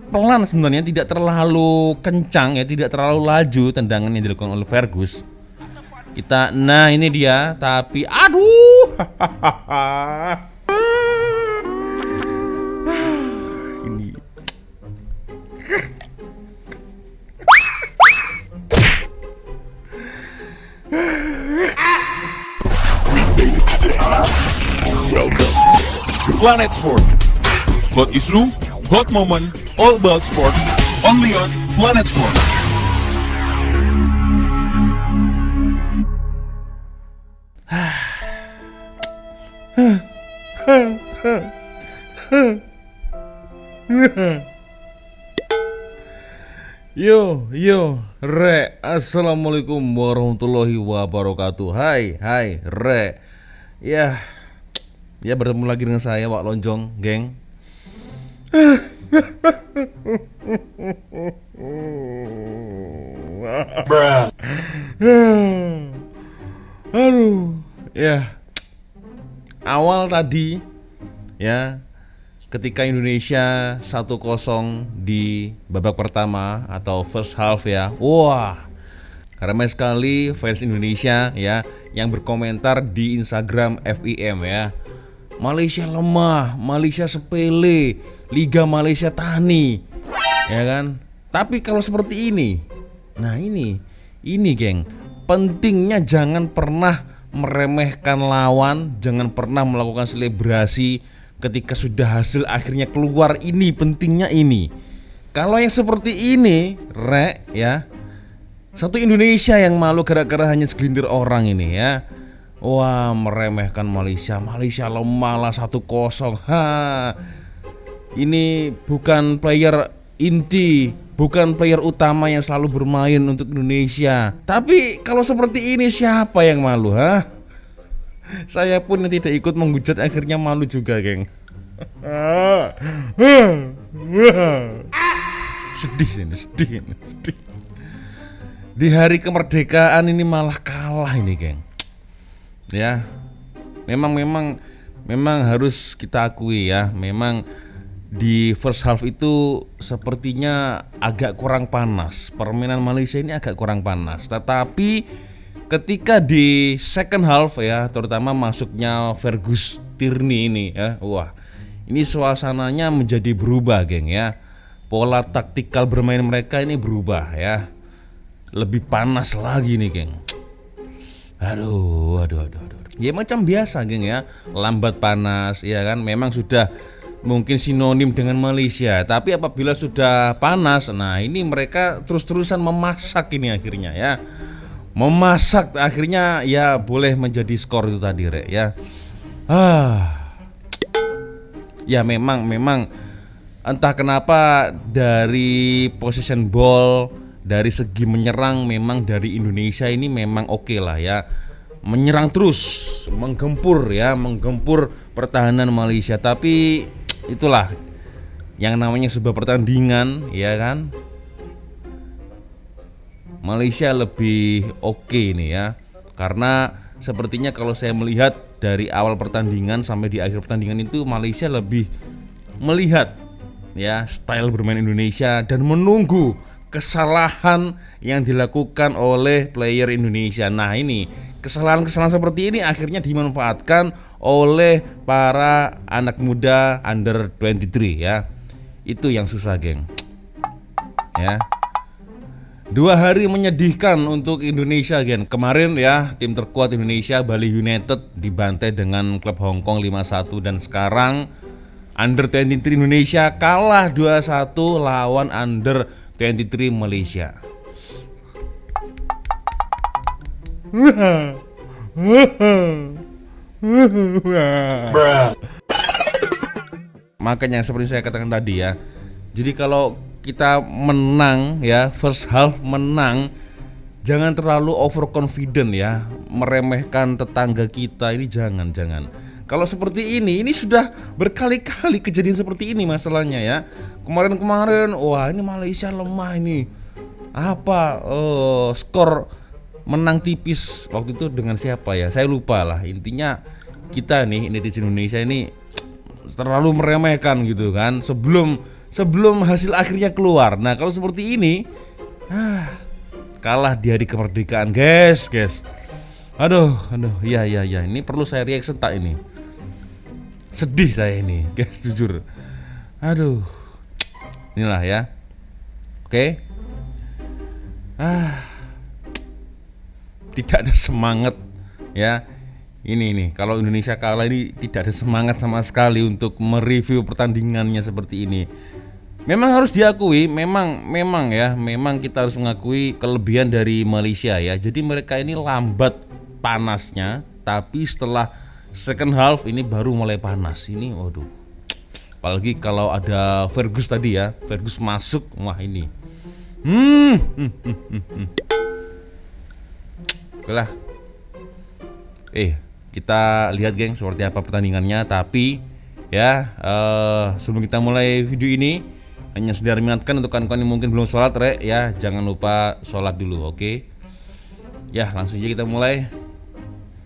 pelan sebenarnya, tidak terlalu kencang ya, tidak terlalu laju tendangan yang dilakukan oleh Fergus. Nah ini dia, tapi aduh. Ini Planet Sport. Hot issue, hot moment, all about sport. Only on Planet Sport. Yo, Re, assalamualaikum warahmatullahi wabarakatuh. Hai, Re. Ya, bertemu lagi dengan saya, Wak Lonjong, geng. Aduh, ya. Awal tadi, ya, ketika Indonesia 1-0 di babak pertama atau first half ya. Wah, ramai sekali fans Indonesia ya yang berkomentar di Instagram FIM ya. Malaysia lemah, Malaysia sepele, Liga Malaysia tani. Ya kan? Tapi kalau seperti ini, nah ini geng, pentingnya jangan pernah meremehkan lawan, jangan pernah melakukan selebrasi ketika sudah hasil akhirnya keluar. Ini pentingnya ini. Kalau yang seperti ini, Re, ya, satu Indonesia yang malu gara-gara hanya segelintir orang ini ya. Wah, meremehkan Malaysia lemah lah 1-0. Ini bukan player inti, bukan player utama yang selalu bermain untuk Indonesia. Tapi kalau seperti ini siapa yang malu, ha? Saya pun yang tidak ikut menghujat akhirnya malu juga, geng. Sedih ini. Di hari kemerdekaan ini malah kalah ini, geng. Ya, memang harus kita akui ya, memang di first half itu sepertinya agak kurang panas. Permainan Malaysia ini agak kurang panas. Tetapi ketika di second half ya, terutama masuknya Fergus Tierney ini ya, wah, ini suasananya menjadi berubah, geng ya. Pola taktikal bermain mereka ini berubah ya. Lebih panas lagi nih, geng. Aduh. Ya macam biasa, geng ya. Lambat panas, ya kan. Memang sudah mungkin sinonim dengan Malaysia. Tapi apabila sudah panas, nah ini mereka terus-terusan memasak ini akhirnya ya. Memasak akhirnya ya boleh menjadi skor itu tadi, Re, ya. Ya memang entah kenapa dari possession ball, dari segi menyerang memang dari Indonesia ini memang oke lah ya. Menyerang terus, menggempur pertahanan Malaysia. Tapi itulah yang namanya sebuah pertandingan, ya kan. Malaysia lebih oke nih ya. Karena sepertinya kalau saya melihat dari awal pertandingan sampai di akhir pertandingan itu Malaysia lebih melihat ya style bermain Indonesia dan menunggu kesalahan yang dilakukan oleh player Indonesia. Nah ini kesalahan-kesalahan seperti ini akhirnya dimanfaatkan oleh para anak muda under 23 ya. Itu yang susah, geng. Ya. 2 hari menyedihkan untuk Indonesia, geng. Kemarin ya tim terkuat Indonesia Bali United dibantai dengan klub Hong Kong 5-1 dan sekarang under 23 Indonesia kalah 2-1 lawan under 23 Malaysia. Makanya seperti saya katakan tadi ya. Jadi kalau kita menang ya, first half menang, jangan terlalu overconfident ya, meremehkan tetangga kita ini jangan. Kalau seperti ini sudah berkali-kali kejadian seperti ini masalahnya ya. Kemarin, wah ini Malaysia lemah ini. Skor menang tipis waktu itu dengan siapa ya? Saya lupa lah. Intinya kita nih netizen Indonesia ini terlalu meremehkan gitu kan. Sebelum sebelum hasil akhirnya keluar. Nah, kalau seperti ini, kalah di hari kemerdekaan, guys. Aduh, iya. Ini perlu saya reaction tak ini? Sedih saya ini, guys, jujur. Aduh, inilah ya. Oke. Tidak ada semangat ya. Ini nih, kalau Indonesia kalah ini tidak ada semangat sama sekali untuk mereview pertandingannya seperti ini. Memang harus diakui, memang kita harus mengakui kelebihan dari Malaysia ya. Jadi mereka ini lambat panasnya, tapi setelah second half ini baru mulai panas. Ini waduh. Apalagi kalau ada Fergus tadi ya, Fergus masuk, wah ini. Oke lah. Kita lihat geng seperti apa pertandingannya. Tapi ya sebelum kita mulai video ini, hanya sekedar mengingatkan untuk kawan-kawan yang mungkin belum sholat ya, jangan lupa sholat dulu, oke? Ya langsung aja kita mulai.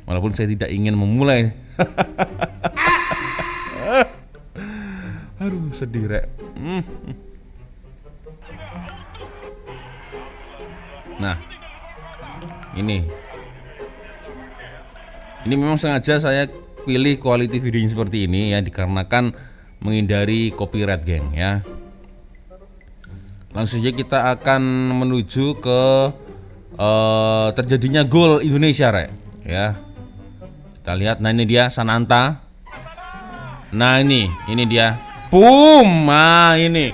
Walaupun saya tidak ingin memulai. Aduh sedih Nah ini memang sengaja saya pilih quality videonya seperti ini ya, dikarenakan menghindari copyright geng ya. Langsung saja kita akan menuju ke terjadinya gol Indonesia ya. Kita lihat, nah ini dia Sananta. Nah ini dia. Boom, nah ini.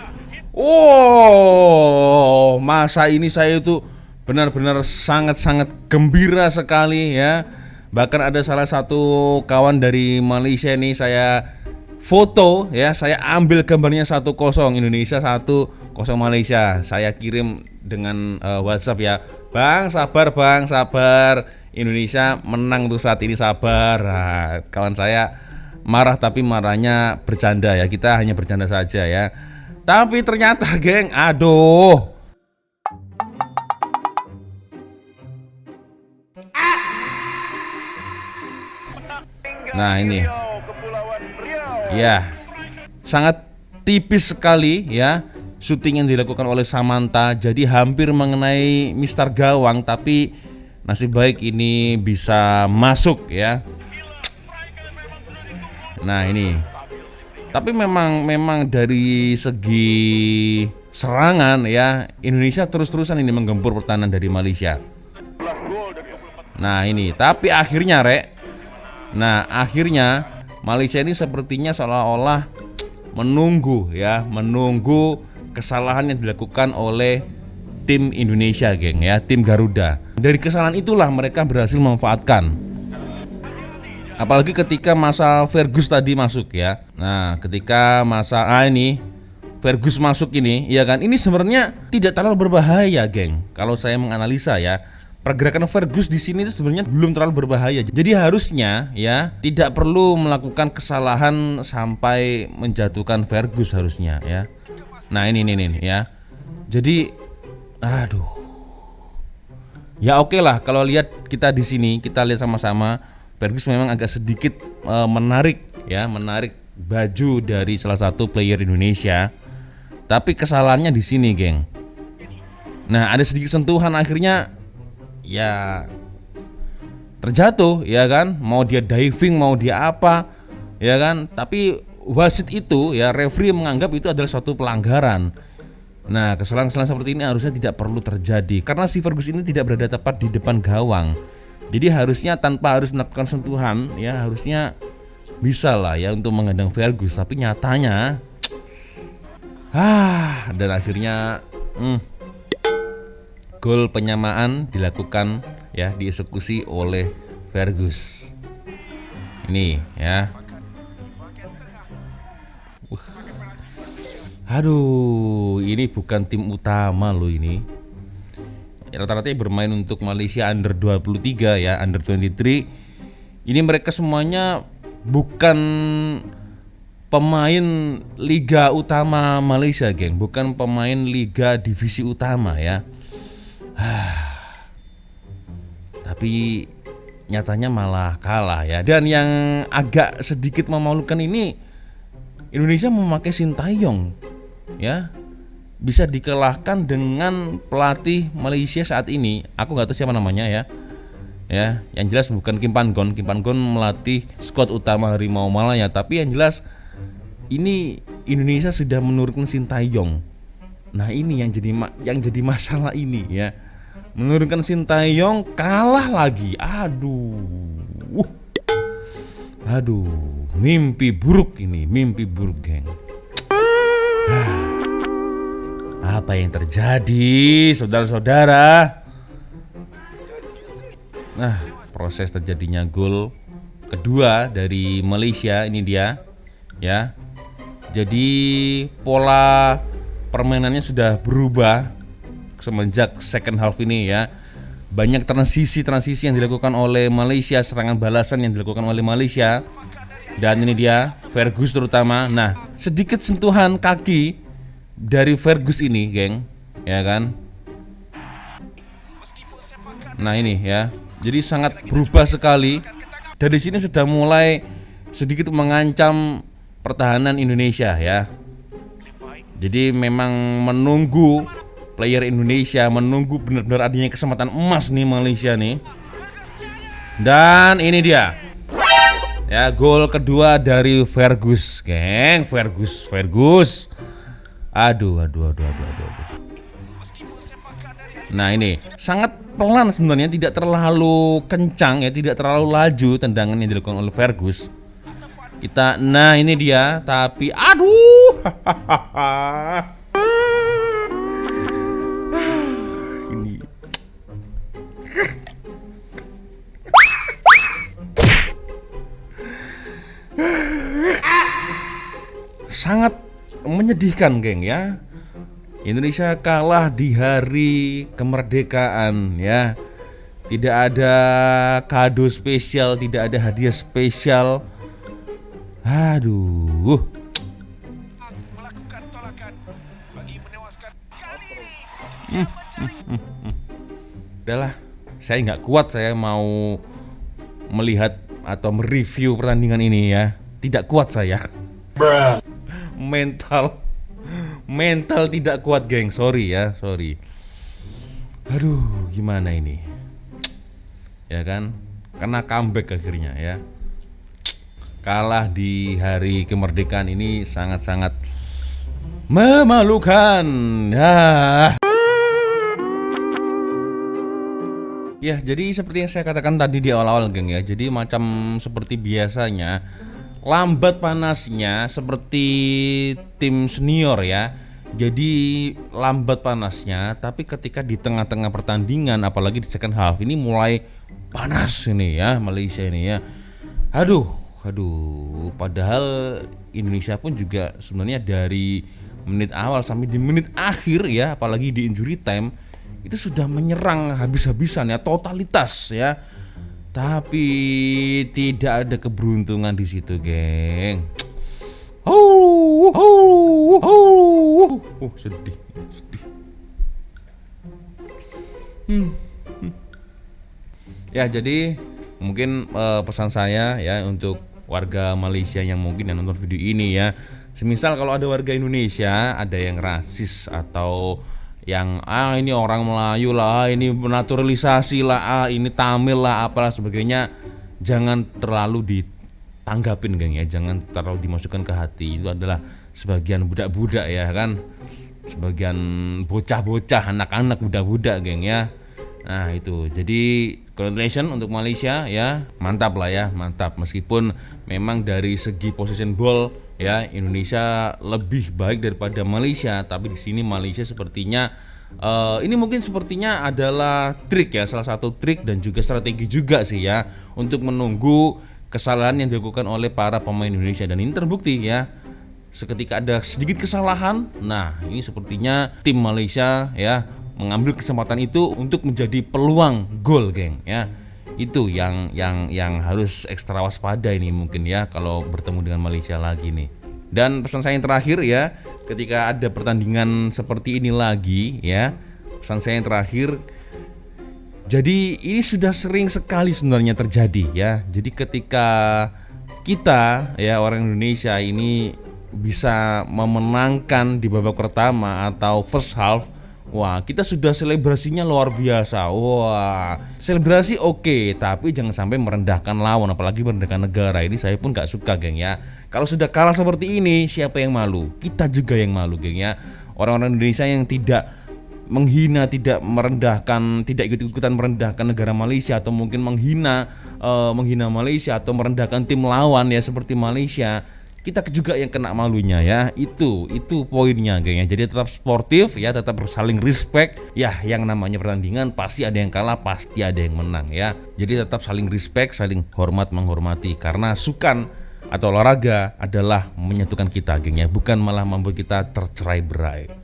Oh, masa ini saya itu benar-benar sangat-sangat gembira sekali ya. Bahkan ada salah satu kawan dari Malaysia nih saya foto ya, saya ambil gambarnya 1-0 Indonesia, 1-0 Malaysia. Saya kirim dengan WhatsApp ya. Bang, sabar. Indonesia menang tuh saat ini, sabar. Nah, kawan saya marah tapi marahnya bercanda ya. Kita hanya bercanda saja ya. Tapi ternyata geng, aduh. Nah ini ya, sangat tipis sekali ya syuting yang dilakukan oleh Samanta. Jadi hampir mengenai Mister Gawang, tapi nasib baik ini bisa masuk ya. Nah ini, tapi memang dari segi serangan ya, Indonesia terus-terusan ini menggempur pertahanan dari Malaysia. Nah ini, tapi akhirnya Malaysia ini sepertinya seolah-olah menunggu kesalahan yang dilakukan oleh tim Indonesia geng ya, tim Garuda. Dari kesalahan itulah mereka berhasil memanfaatkan. Apalagi ketika masa Fergus tadi masuk ya. Nah, ketika masa ini Fergus masuk ini, ya kan? Ini sebenarnya tidak terlalu berbahaya, geng. Kalau saya menganalisa ya, pergerakan Fergus di sini itu sebenarnya belum terlalu berbahaya. Jadi harusnya ya tidak perlu melakukan kesalahan sampai menjatuhkan Fergus harusnya ya. Nah ini ya. Jadi aduh. Ya oke lah kalau lihat kita di sini, kita lihat sama-sama Fergus memang agak sedikit menarik baju dari salah satu player Indonesia. Tapi kesalahannya di sini, geng. Nah, ada sedikit sentuhan akhirnya ya terjatuh ya kan, mau dia diving mau dia apa ya kan, tapi wasit itu ya, referee menganggap itu adalah suatu pelanggaran. Nah, kesalahan-kesalahan seperti ini harusnya tidak perlu terjadi karena si Fergus ini tidak berada tepat di depan gawang. Jadi harusnya tanpa harus melakukan sentuhan ya, harusnya bisa lah ya untuk menghadang Fergus, tapi nyatanya dan akhirnya gol penyamaan dilakukan ya, dieksekusi oleh Fergus. Ini ya. Aduh, ini bukan tim utama loh ini. Rata-rata bermain untuk Malaysia Under 23 ya, Under 23. Ini mereka semuanya bukan pemain liga utama Malaysia, geng. Bukan pemain liga divisi utama ya. Tapi nyatanya malah kalah ya. Dan yang agak sedikit memalukan ini, Indonesia memakai Sintayong ya bisa dikalahkan dengan pelatih Malaysia saat ini. Aku nggak tahu siapa namanya ya. Ya, yang jelas bukan Kim Pan Gon. Kim Pan Gon melatih skuad utama Harimau Malaya, tapi yang jelas ini Indonesia sudah menurunkan Sintayong. Nah, ini yang jadi masalah ini ya. Menurunkan Sintayong kalah lagi. Aduh, mimpi buruk ini, mimpi buruk, geng. Apa yang terjadi, saudara-saudara? Nah, proses terjadinya gol kedua dari Malaysia ini dia, ya. Jadi pola permainannya sudah berubah semenjak second half ini ya. Banyak transisi yang dilakukan oleh Malaysia, serangan balasan yang dilakukan oleh Malaysia. Dan ini dia Fergus terutama. Nah, sedikit sentuhan kaki dari Fergus ini, geng, ya kan? Nah, ini ya. Jadi sangat berubah sekali. Dari sini sudah mulai sedikit mengancam pertahanan Indonesia ya. Jadi memang menunggu player Indonesia, menunggu benar-benar adanya kesempatan emas nih Malaysia nih. Dan ini dia. Ya, gol kedua dari Fergus, geng. Fergus. Aduh. Nah, ini sangat pelan sebenarnya, tidak terlalu kencang ya, tidak terlalu laju tendangan yang dilakukan oleh Fergus. Nah ini dia, tapi aduh. Ini sangat menyedihkan, geng ya. Indonesia kalah di hari kemerdekaan ya. Tidak ada kado spesial, tidak ada hadiah spesial. Aduh. Udahlah, saya nggak kuat, saya mau melihat atau mereview pertandingan ini ya. Tidak kuat saya. Mental tidak kuat, geng. Sorry. Aduh, gimana ini? Ya kan? Kena comeback akhirnya ya. Kalah di hari kemerdekaan ini sangat-sangat memalukan. Ya, jadi seperti yang saya katakan tadi di awal-awal, geng ya. Jadi macam seperti biasanya, lambat panasnya seperti tim senior ya. Jadi lambat panasnya, tapi ketika di tengah-tengah pertandingan, apalagi di second half ini mulai panas ini ya Malaysia ini ya. Aduh, padahal Indonesia pun juga sebenarnya dari menit awal sampai di menit akhir ya, apalagi di injury time itu sudah menyerang habis-habisan ya, totalitas ya. Tapi tidak ada keberuntungan di situ, geng. Sedih. Ya, jadi mungkin pesan saya ya untuk warga Malaysia yang mungkin yang nonton video ini ya. Semisal kalau ada warga Indonesia ada yang rasis atau yang ini orang Melayu lah, ini naturalisasi lah, ini Tamil lah, apalah sebagainya, jangan terlalu ditanggapin, geng ya, jangan terlalu dimasukkan ke hati. Itu adalah sebagian budak-budak ya kan, sebagian bocah-bocah, anak-anak, budak-budak, geng ya. Nah itu, jadi congratulations untuk Malaysia ya, mantap lah ya, mantap. Meskipun memang dari segi possession ball ya Indonesia lebih baik daripada Malaysia, tapi di sini Malaysia sepertinya ini mungkin sepertinya adalah trik ya, salah satu trik dan juga strategi juga sih ya untuk menunggu kesalahan yang dilakukan oleh para pemain Indonesia, dan ini terbukti ya. Seketika ada sedikit kesalahan, nah ini sepertinya tim Malaysia ya mengambil kesempatan itu untuk menjadi peluang gol, geng ya. Itu yang harus ekstra waspada ini mungkin ya kalau bertemu dengan Malaysia lagi nih. Dan pesan saya yang terakhir ya, ketika ada pertandingan seperti ini lagi ya, pesan saya yang terakhir, jadi ini sudah sering sekali sebenarnya terjadi ya. Jadi ketika kita ya orang Indonesia ini bisa memenangkan di babak pertama atau first half, wah kita sudah selebrasinya luar biasa. Wah, selebrasi oke, tapi jangan sampai merendahkan lawan, apalagi merendahkan negara. Ini saya pun gak suka, geng ya. Kalau sudah kalah seperti ini, siapa yang malu? Kita juga yang malu, geng ya. Orang-orang Indonesia yang tidak menghina, tidak merendahkan, tidak ikut-ikutan merendahkan negara Malaysia, atau mungkin menghina Malaysia atau merendahkan tim lawan ya seperti Malaysia, kita juga yang kena malunya ya. Itu poinnya, geng ya. Jadi tetap sportif ya, tetap saling respect ya. Yang namanya pertandingan pasti ada yang kalah, pasti ada yang menang ya. Jadi tetap saling respect, saling hormat menghormati, karena sukan atau olahraga adalah menyatukan kita, geng ya, bukan malah membuat kita tercerai-berai.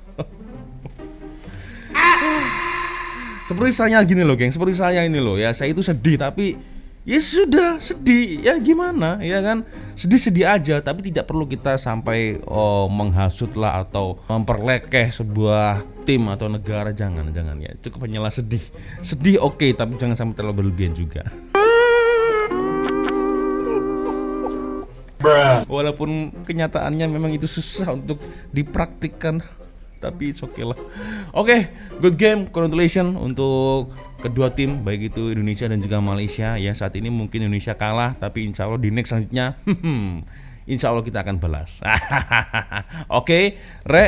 Seperti saya gini loh, geng, seperti saya ini loh ya. Saya itu sedih, tapi ya sudah sedih ya, gimana ya kan, sedih-sedih aja, tapi tidak perlu kita sampai menghasut lah atau memperlekeh sebuah tim atau negara. Jangan ya, cukup hanyalah sedih oke, tapi jangan sampai terlalu berlebihan juga. Walaupun kenyataannya memang itu susah untuk dipraktikkan, tapi it's okay lah. Oke, good game, congratulations untuk kedua tim, baik itu Indonesia dan juga Malaysia ya. Saat ini mungkin Indonesia kalah, tapi insya Allah di next selanjutnya insya Allah kita akan balas. Oke,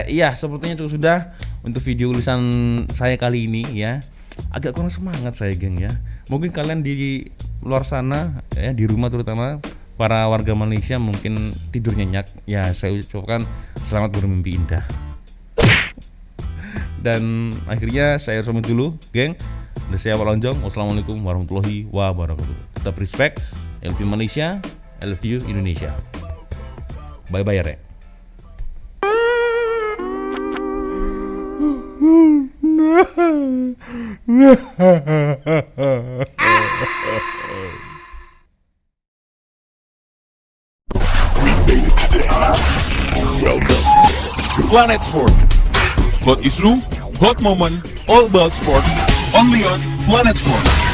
ya sepertinya cukup sudah untuk video tulisan saya kali ini ya. Agak kurang semangat saya, geng ya. Mungkin kalian di luar sana ya, di rumah terutama para warga Malaysia mungkin tidur nyenyak ya. Saya ucapkan selamat bermimpi indah. Dan akhirnya saya harus pamit dulu, geng. Dan saya Pak Lonjong. Wassalamualaikum warahmatullahi wabarakatuh. Tetap respect. I love you Malaysia, I love you Indonesia. Bye bye, Re. Planet Sport. Hot issue, hot moment, all about sport. Only on Planet Sport.